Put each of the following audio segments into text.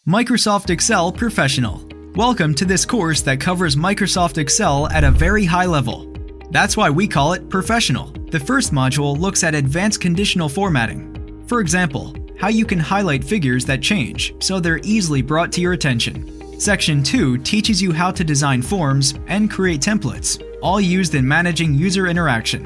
Microsoft Excel Professional. Welcome to this course that covers Microsoft Excel at a very high level. That's why we call it Professional. The first module looks at advanced conditional formatting. For example, how you can highlight figures that change so they're easily brought to your attention. Section 2 teaches you how to design forms and create templates, all used in managing user interaction.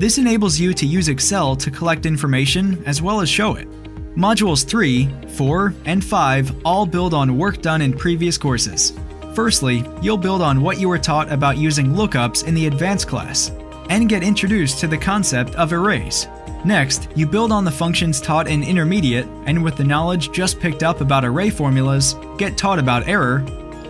This enables you to use Excel to collect information as well as show it. Modules 3, 4, and 5 all build on work done in previous courses. Firstly, you'll build on what you were taught about using lookups in the advanced class, and get introduced to the concept of arrays. Next, you build on the functions taught in intermediate, and with the knowledge just picked up about array formulas, get taught about error,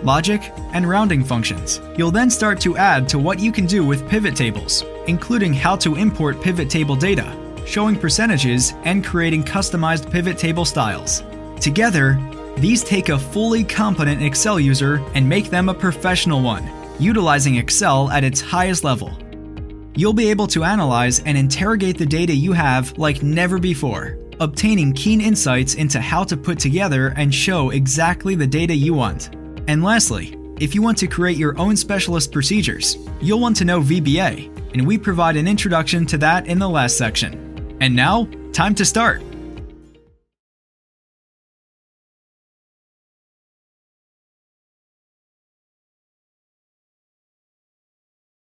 logic, and rounding functions. You'll then start to add to what you can do with pivot tables, including how to import pivot table data, showing percentages, and creating customized pivot table styles. Together, these take a fully competent Excel user and make them a professional one, utilizing Excel at its highest level. You'll be able to analyze and interrogate the data you have like never before, obtaining keen insights into how to put together and show exactly the data you want. And lastly, if you want to create your own specialist procedures, you'll want to know VBA, and we provide an introduction to that in the last section. And now, time to start!